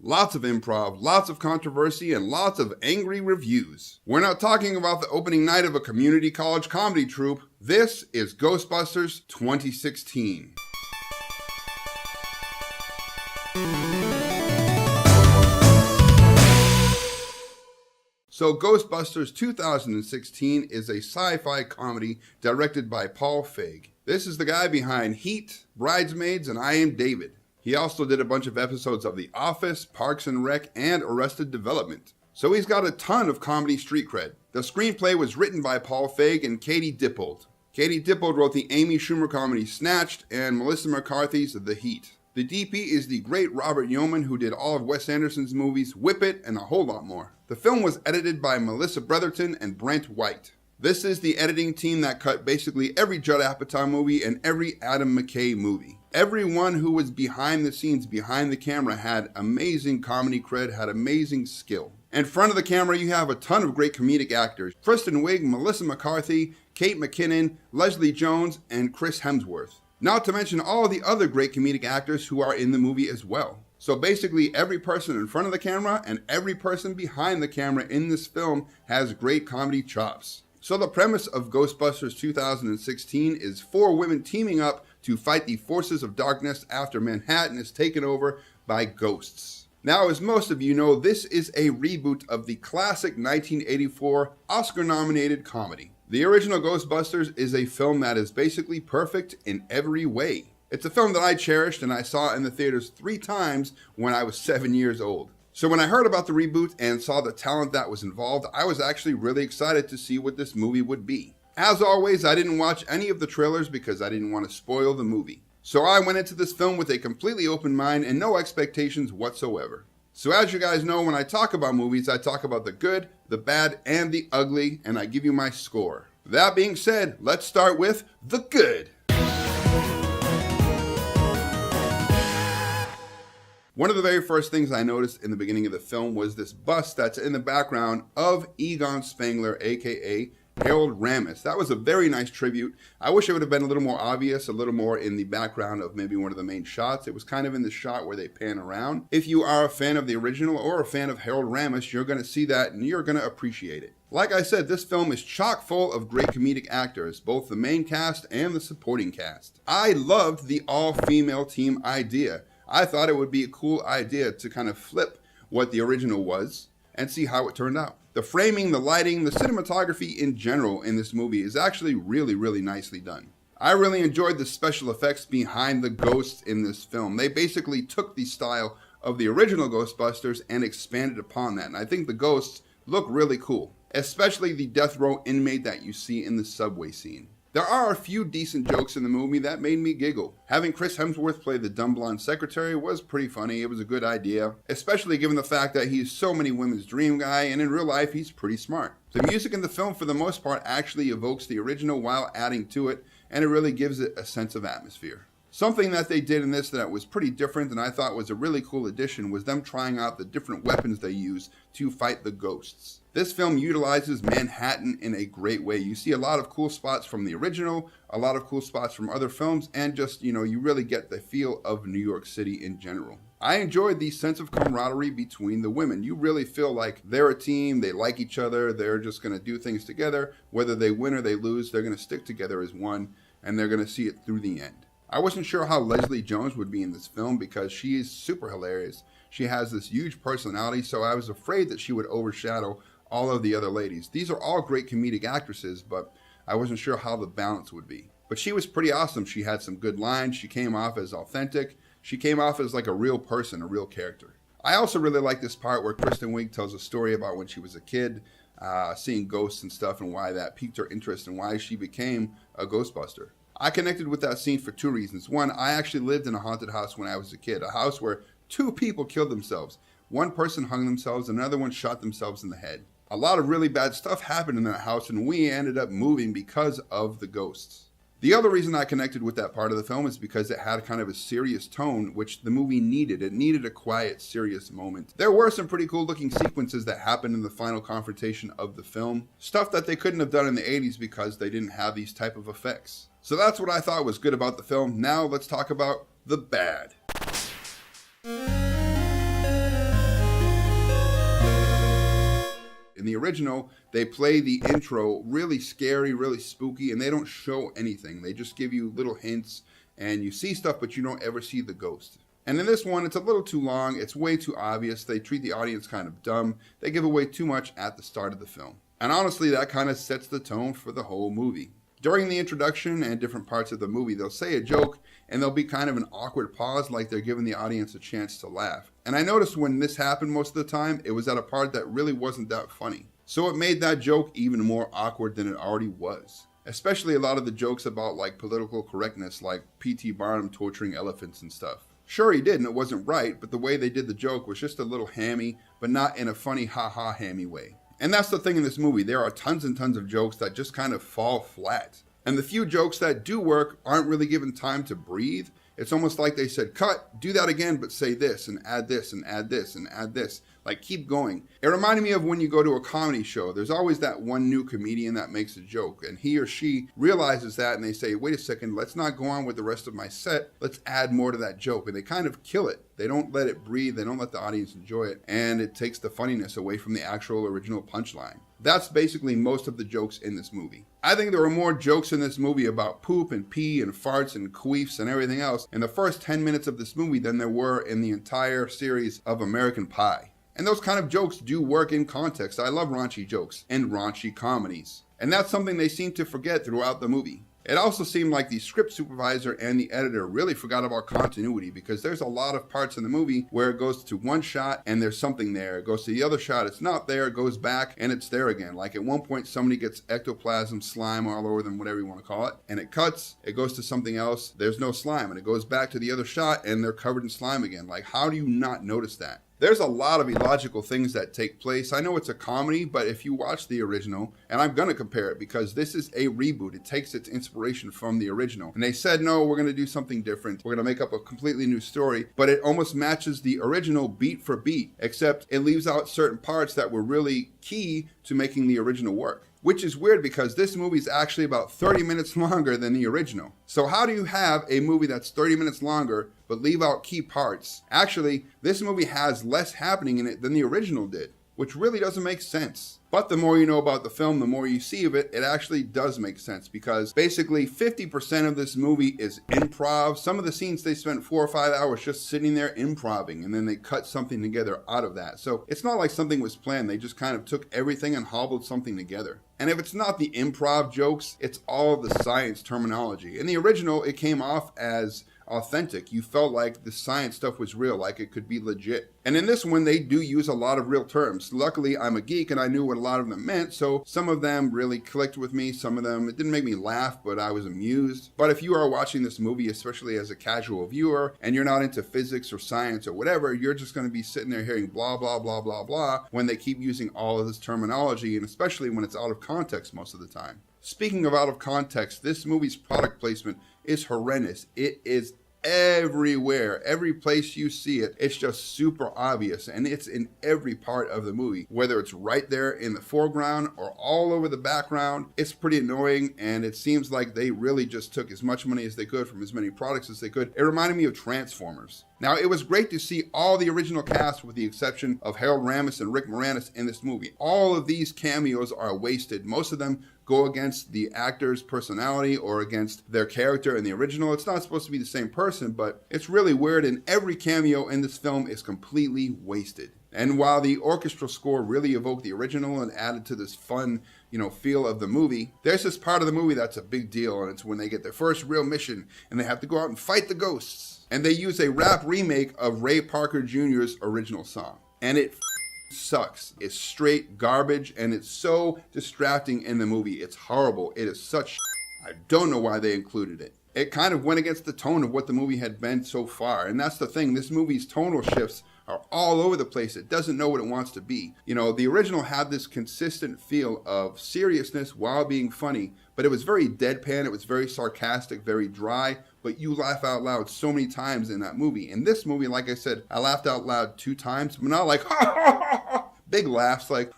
lots of improv, lots of controversy, and lots of angry reviews. We're not talking about the opening night of a community college comedy troupe. This is Ghostbusters 2016. So Ghostbusters 2016 is a sci-fi comedy directed by Paul Feig. This is the guy behind Heat, Bridesmaids, and I Am David. He also did a bunch of episodes of The Office, Parks and Rec, and Arrested Development. So he's got a ton of comedy street cred. The screenplay was written by Paul Feig and Katie Dippold. Katie Dippold wrote the Amy Schumer comedy Snatched and Melissa McCarthy's The Heat. The DP is the great Robert Yeoman, who did all of Wes Anderson's movies, Whip It, and a whole lot more. The film was edited by Melissa Bretherton and Brent White. This is the editing team that cut basically every Judd Apatow movie and every Adam McKay movie. Everyone who was behind the scenes, behind the camera, had amazing comedy cred, had amazing skill. In front of the camera, you have a ton of great comedic actors. Kristen Wiig, Melissa McCarthy, Kate McKinnon, Leslie Jones, and Chris Hemsworth. Not to mention all the other great comedic actors who are in the movie as well. So basically every person in front of the camera and every person behind the camera in this film has great comedy chops. So the premise of Ghostbusters 2016 is 4 women teaming up to fight the forces of darkness after Manhattan is taken over by ghosts. Now, as most of you know, this is a reboot of the classic 1984 Oscar-nominated comedy. The original Ghostbusters is a film that is basically perfect in every way. It's a film that I cherished and I saw in the theaters 3 times when I was 7 years old. So when I heard about the reboot and saw the talent that was involved, I was actually really excited to see what this movie would be. As always, I didn't watch any of the trailers because I didn't want to spoil the movie. So I went into this film with a completely open mind and no expectations whatsoever. So as you guys know, when I talk about movies, I talk about the good, the bad, and the ugly, and I give you my score. That being said, let's start with the good. One of the very first things I noticed in the beginning of the film was this bust that's in the background of Egon Spengler, aka Harold Ramis. That was a very nice tribute. I wish it would have been a little more obvious, a little more in the background of maybe one of the main shots. It was kind of in the shot where they pan around. If you are a fan of the original or a fan of Harold Ramis, you're going to see that and you're going to appreciate it. Like I said, this film is chock full of great comedic actors, both the main cast and the supporting cast. I loved the all-female team idea. I thought it would be a cool idea to kind of flip what the original was and see how it turned out. The framing, the lighting, the cinematography in general in this movie is actually really, really nicely done. I really enjoyed the special effects behind the ghosts in this film. They basically took the style of the original Ghostbusters and expanded upon that. And I think the ghosts look really cool, especially the death row inmate that you see in the subway scene. There are a few decent jokes in the movie that made me giggle. Having Chris Hemsworth play the dumb blonde secretary was pretty funny. It was a good idea, especially given the fact that he's so many women's dream guy, and in real life, he's pretty smart. The music in the film, for the most part, actually evokes the original while adding to it, and it really gives it a sense of atmosphere. Something that they did in this that was pretty different and I thought was a really cool addition was them trying out the different weapons they use to fight the ghosts. This film utilizes Manhattan in a great way. You see a lot of cool spots from the original, a lot of cool spots from other films, and just, you really get the feel of New York City in general. I enjoyed the sense of camaraderie between the women. You really feel like they're a team, they like each other, they're just going to do things together. Whether they win or they lose, they're going to stick together as one, and they're going to see it through the end. I wasn't sure how Leslie Jones would be in this film because she is super hilarious. She has this huge personality, so I was afraid that she would overshadow all of the other ladies. These are all great comedic actresses, but I wasn't sure how the balance would be. But she was pretty awesome. She had some good lines. She came off as authentic. She came off as like a real person, a real character. I also really like this part where Kristen Wiig tells a story about when she was a kid, seeing ghosts and stuff, and why that piqued her interest and why she became a Ghostbuster. I connected with that scene for 2 reasons. One, I actually lived in a haunted house when I was a kid, a house where 2 people killed themselves. One person hung themselves, another one shot themselves in the head. A lot of really bad stuff happened in that house, and we ended up moving because of the ghosts. The other reason I connected with that part of the film is because it had kind of a serious tone, which the movie needed. It needed a quiet, serious moment. There were some pretty cool looking sequences that happened in the final confrontation of the film. Stuff that they couldn't have done in the 80s because they didn't have these type of effects. So that's what I thought was good about the film. Now let's talk about the bad. the original, they play the intro really scary, really spooky, and they don't show anything. They just give you little hints, and you see stuff, but you don't ever see the ghost. And in this one, it's a little too long. It's way too obvious. They treat the audience kind of dumb. They give away too much at the start of the film. And honestly, that kind of sets the tone for the whole movie. During the introduction and different parts of the movie, they'll say a joke, and there'll be kind of an awkward pause, like they're giving the audience a chance to laugh. And I noticed when this happened most of the time, it was at a part that really wasn't that funny. So it made that joke even more awkward than it already was. Especially a lot of the jokes about like political correctness, like P.T. Barnum torturing elephants and stuff. Sure, he did, and it wasn't right, but the way they did the joke was just a little hammy, but not in a funny ha-ha hammy way. And that's the thing in this movie. There are tons and tons of jokes that just kind of fall flat. And the few jokes that do work aren't really given time to breathe. It's almost like they said, cut, do that again, but say this, and add this, and add this, and add this. Like, keep going. It reminded me of when you go to a comedy show. There's always that one new comedian that makes a joke, and he or she realizes that, and they say, wait a second, let's not go on with the rest of my set. Let's add more to that joke. And they kind of kill it. They don't let it breathe. They don't let the audience enjoy it. And it takes the funniness away from the actual original punchline. That's basically most of the jokes in this movie. I think there were more jokes in this movie about poop and pee and farts and queefs and everything else in the first 10 minutes of this movie than there were in the entire series of American Pie. And those kind of jokes do work in context. I love raunchy jokes and raunchy comedies. And that's something they seem to forget throughout the movie. It also seemed like the script supervisor and the editor really forgot about continuity, because there's a lot of parts in the movie where it goes to one shot and there's something there. It goes to the other shot, it's not there, it goes back and it's there again. Like at one point somebody gets ectoplasm, slime all over them, whatever you want to call it, and it cuts, it goes to something else, there's no slime, and it goes back to the other shot and they're covered in slime again. Like, how do you not notice that? There's a lot of illogical things that take place. I know it's a comedy, but if you watch the original, and I'm going to compare it because this is a reboot. It takes its inspiration from the original. And they said, no, we're going to do something different. We're going to make up a completely new story, but it almost matches the original beat for beat, except it leaves out certain parts that were really key to making the original work. Which is weird because this movie is actually about 30 minutes longer than the original. So how do you have a movie that's 30 minutes longer but leave out key parts? Actually, this movie has less happening in it than the original did, which really doesn't make sense. But the more you know about the film, the more you see of it, it actually does make sense, because basically 50% of this movie is improv. Some of the scenes they spent 4 or 5 hours just sitting there improving, and then they cut something together out of that. So it's not like something was planned. They just kind of took everything and hobbled something together. And if it's not the improv jokes, it's all the science terminology. In the original, it came off as authentic. You felt like the science stuff was real, like it could be legit. And in this one, they do use a lot of real terms. Luckily, I'm a geek and I knew what a lot of them meant, so some of them really clicked with me. Some of them, it didn't make me laugh, but I was amused. But if you are watching this movie, especially as a casual viewer, and you're not into physics or science or whatever, you're just going to be sitting there hearing blah, blah, blah, blah, blah, when they keep using all of this terminology, and especially when it's out of context most of the time. Speaking of out of context, this movie's product placement is horrendous. It is everywhere. Every place you see it, it's just super obvious, and it's in every part of the movie, whether it's right there in the foreground or all over the background. It's pretty annoying, and it seems like they really just took as much money as they could from as many products as they could. It reminded me of Transformers. Now, it was great to see all the original cast with the exception of Harold Ramis and Rick Moranis in this movie. All of these cameos are wasted. Most of them go against the actor's personality or against their character in the original. It's not supposed to be the same person, but it's really weird, and every cameo in this film is completely wasted. And while the orchestral score really evoked the original and added to this fun, feel of the movie, there's this part of the movie that's a big deal, and it's when they get their first real mission and they have to go out and fight the ghosts. And they use a rap remake of Ray Parker Jr.'s original song. And it sucks. It's straight garbage, and it's so distracting in the movie. It's horrible. It is such I don't know why they included it. It kind of went against the tone of what the movie had been so far. And that's the thing. This movie's tonal shifts are all over the place. It doesn't know what it wants to be. The original had this consistent feel of seriousness while being funny, but it was very deadpan. It was very sarcastic, very dry, but you laugh out loud so many times in that movie. In this movie, like I said, I laughed out loud 2 times, but not like, big laughs, like,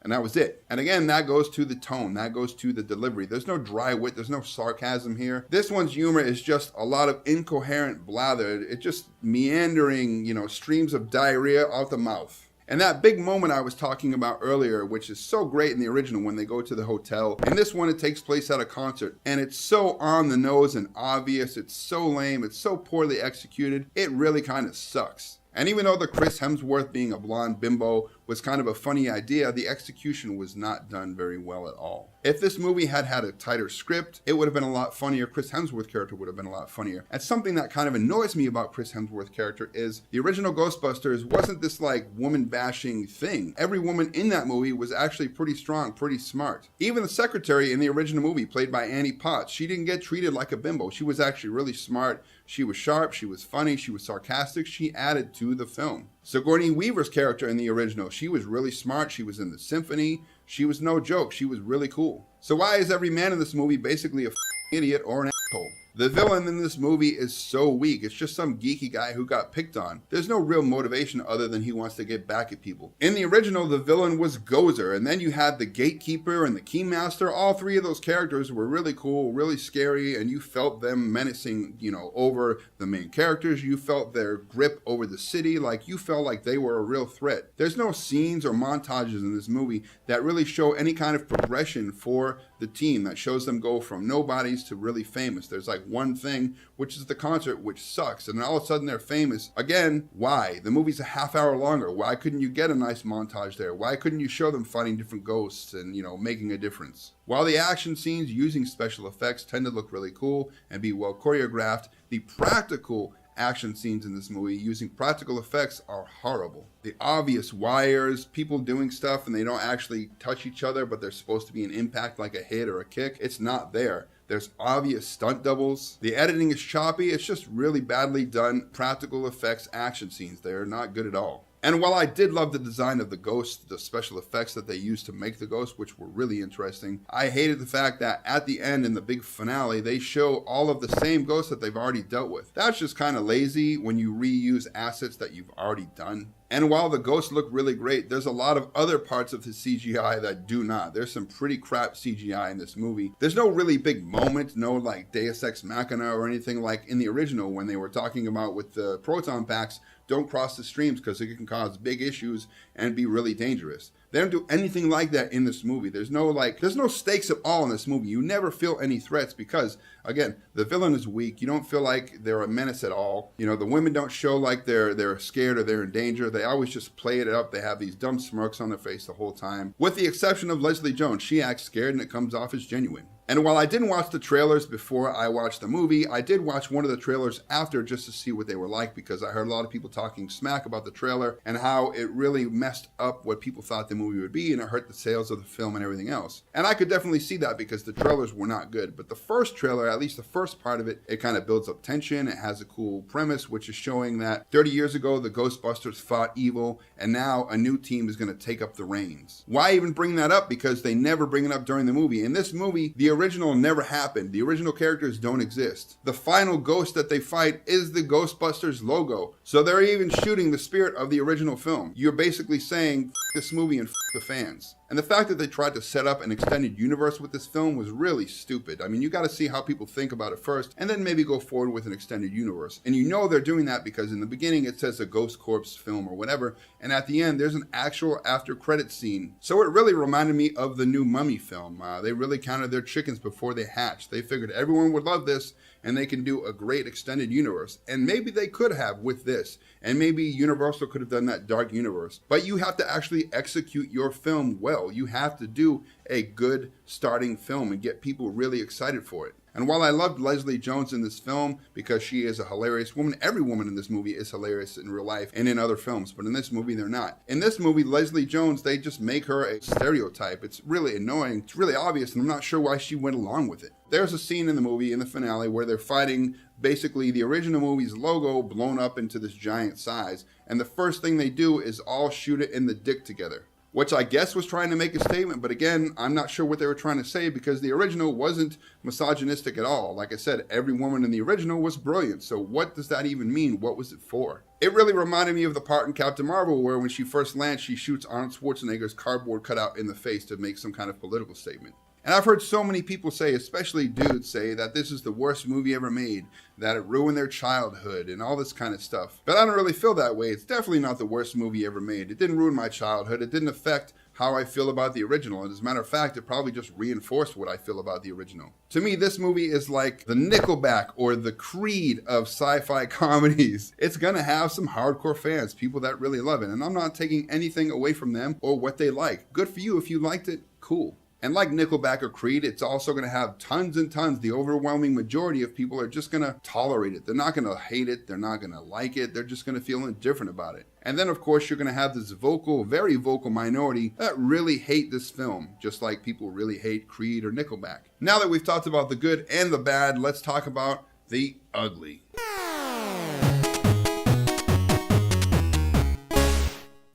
and that was it. And again, that goes to the tone. That goes to the delivery. There's no dry wit. There's no sarcasm here. This one's humor is just a lot of incoherent blather. It's just meandering, streams of diarrhea out the mouth. And that big moment I was talking about earlier, which is so great in the original when they go to the hotel. In this one, it takes place at a concert, and it's so on the nose and obvious. It's so lame. It's so poorly executed. It really kind of sucks. And even though the Chris Hemsworth being a blonde bimbo was kind of a funny idea, the execution was not done very well at all. If this movie had had a tighter script, it would have been a lot funnier. Chris Hemsworth's character would have been a lot funnier. And something that kind of annoys me about Chris Hemsworth's character is the original Ghostbusters wasn't this like woman bashing thing. Every woman in that movie was actually pretty strong, pretty smart. Even the secretary in the original movie, played by Annie Potts, she didn't get treated like a bimbo. She was actually really smart. She was sharp, she was funny, she was sarcastic, she added to the film. Sigourney Weaver's character in the original, she was really smart, she was in the symphony, she was no joke, she was really cool. So why is every man in this movie basically a idiot or an asshole? The villain in this movie is so weak. It's just some geeky guy who got picked on. There's no real motivation other than he wants to get back at people. In the original, the villain was Gozer, and then you had the gatekeeper and the keymaster. All three of those characters were really cool, really scary, and you felt them menacing, over the main characters. You felt their grip over the city, like you felt like they were a real threat. There's no scenes or montages in this movie that really show any kind of progression for the team that shows them go from nobodies to really famous. There's like one thing, which is the concert, which sucks, and then all of a sudden they're famous. Again, why? The movie's a half hour longer. Why couldn't you get a nice montage there? Why couldn't you show them fighting different ghosts and, making a difference? While the action scenes using special effects tend to look really cool and be well choreographed, the practical action scenes in this movie using practical effects are horrible. The obvious wires, people doing stuff and they don't actually touch each other, but there's supposed to be an impact like a hit or a kick. It's not there. There's obvious stunt doubles. The editing is choppy. It's just really badly done practical effects action scenes. They're not good at all. And while I did love the design of the ghost, the special effects that they used to make the ghost, which were really interesting, I hated the fact that at the end in the big finale, they show all of the same ghosts that they've already dealt with. That's just kind of lazy when you reuse assets that you've already done. And while the ghosts look really great, there's a lot of other parts of the CGI that do not. There's some pretty crap CGI in this movie. There's no really big moment, no like Deus Ex Machina or anything like in the original when they were talking about with the proton packs, don't cross the streams because it can cause big issues and be really dangerous. They don't do anything like that in this movie. There's no stakes at all in this movie. You never feel any threats because, again, the villain is weak. You don't feel like they're a menace at all. The women don't show like they're scared or they're in danger. They always just play it up. They have these dumb smirks on their face the whole time. With the exception of Leslie Jones, she acts scared and it comes off as genuine. And while I didn't watch the trailers before I watched the movie, I did watch one of the trailers after just to see what they were like because I heard a lot of people talking smack about the trailer and how it really messed up what people thought the movie would be and it hurt the sales of the film and everything else. And I could definitely see that because the trailers were not good. But the first trailer, at least the first part of it, it kind of builds up tension. It has a cool premise, which is showing that 30 years ago, the Ghostbusters fought evil and now a new team is going to take up the reins. Why even bring that up? Because they never bring it up during the movie. In this movie, the original never happened. The original characters don't exist. The final ghost that they fight is the Ghostbusters logo. So they're even shooting the spirit of the original film. You're basically saying, F this movie and F the fans. And the fact that they tried to set up an extended universe with this film was really stupid. I mean, you got to see how people think about it first and then maybe go forward with an extended universe. And they're doing that because in the beginning it says a Ghost Corps film or whatever, and at the end there's an actual after credits scene. So it really reminded me of the new Mummy film. They really counted their chickens before they hatched. They figured everyone would love this and they can do a great extended universe. And maybe they could have with this. And maybe Universal could have done that dark universe. But you have to actually execute your film well. You have to do a good starting film and get people really excited for it. And while I loved Leslie Jones in this film because she is a hilarious woman, every woman in this movie is hilarious in real life and in other films, but in this movie they're not. In this movie, Leslie Jones, they just make her a stereotype. It's really annoying. It's really obvious, and I'm not sure why she went along with it. There's a scene in the movie, in the finale, where they're fighting basically the original movie's logo blown up into this giant size, and the first thing they do is all shoot it in the dick together. Which I guess was trying to make a statement, but again, I'm not sure what they were trying to say because the original wasn't misogynistic at all. Like I said, every woman in the original was brilliant, so what does that even mean? What was it for? It really reminded me of the part in Captain Marvel where when she first lands, she shoots Arnold Schwarzenegger's cardboard cutout in the face to make some kind of political statement. And I've heard so many people say, especially dudes, say that this is the worst movie ever made, that it ruined their childhood and all this kind of stuff. But I don't really feel that way. It's definitely not the worst movie ever made. It didn't ruin my childhood. It didn't affect how I feel about the original. And as a matter of fact, it probably just reinforced what I feel about the original. To me, this movie is like the Nickelback or the Creed of sci-fi comedies. It's gonna have some hardcore fans, people that really love it. And I'm not taking anything away from them or what they like. Good for you. If you liked it, cool. And like Nickelback or Creed, it's also going to have tons and tons. The overwhelming majority of people are just going to tolerate it. They're not going to hate it. They're not going to like it. They're just going to feel indifferent about it. And then, of course, you're going to have this vocal, very vocal minority that really hate this film, just like people really hate Creed or Nickelback. Now that we've talked about the good and the bad, let's talk about the ugly.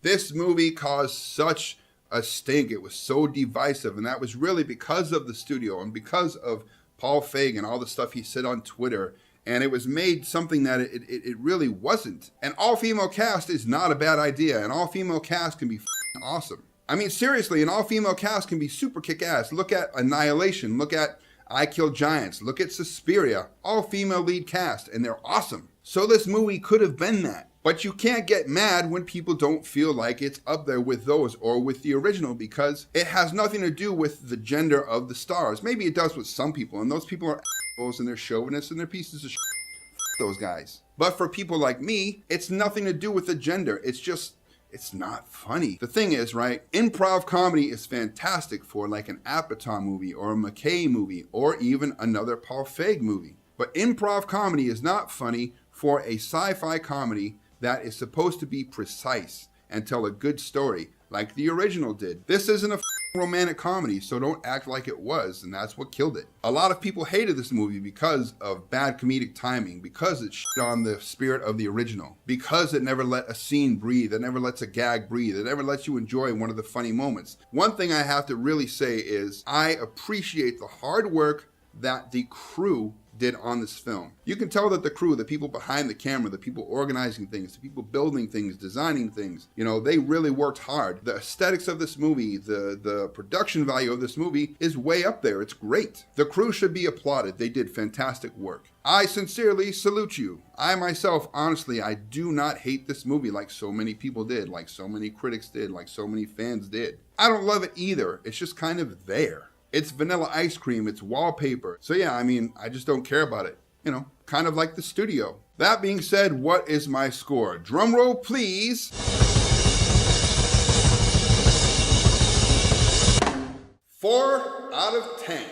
This movie caused such a stink. It was so divisive, and that was really because of the studio and because of Paul Feig and all the stuff he said on Twitter, and it was made something that it really wasn't. An all-female cast is not a bad idea. An all-female cast can be awesome. I mean, seriously, an all-female cast can be super kick-ass. Look at Annihilation, look at I Kill Giants, look at Suspiria, all-female lead cast, and they're awesome. So this movie could have been that. But you can't get mad when people don't feel like it's up there with those or with the original, because it has nothing to do with the gender of the stars. Maybe it does with some people, and those people are assholes and they're chauvinists and they're pieces of shit. Those guys. But for people like me, it's nothing to do with the gender. It's not funny. The thing is, right, improv comedy is fantastic for like an Apatow movie or a McKay movie or even another Paul Feig movie. But improv comedy is not funny for a sci-fi comedy that is supposed to be precise and tell a good story like the original did. This isn't a romantic comedy, so don't act like it was, and that's what killed it. A lot of people hated this movie because of bad comedic timing, because it shit on the spirit of the original, because it never let a scene breathe, it never lets a gag breathe, it never lets you enjoy one of the funny moments. One thing I have to really say is I appreciate the hard work that the crew did on this film. You can tell that the crew, the people behind the camera, the people organizing things, the people building things, designing things, you know, they really worked hard. The aesthetics of this movie, the production value of this movie is way up there. It's great. The crew should be applauded. They did fantastic work. I sincerely salute you. I myself, honestly, I do not hate this movie like so many people did, like so many critics did, like so many fans did. I don't love it either. It's just kind of there. It's vanilla ice cream, it's wallpaper. So yeah, I mean, I just don't care about it. You know, kind of like the studio. That being said, what is my score? Drum roll, please. 4 out of 10.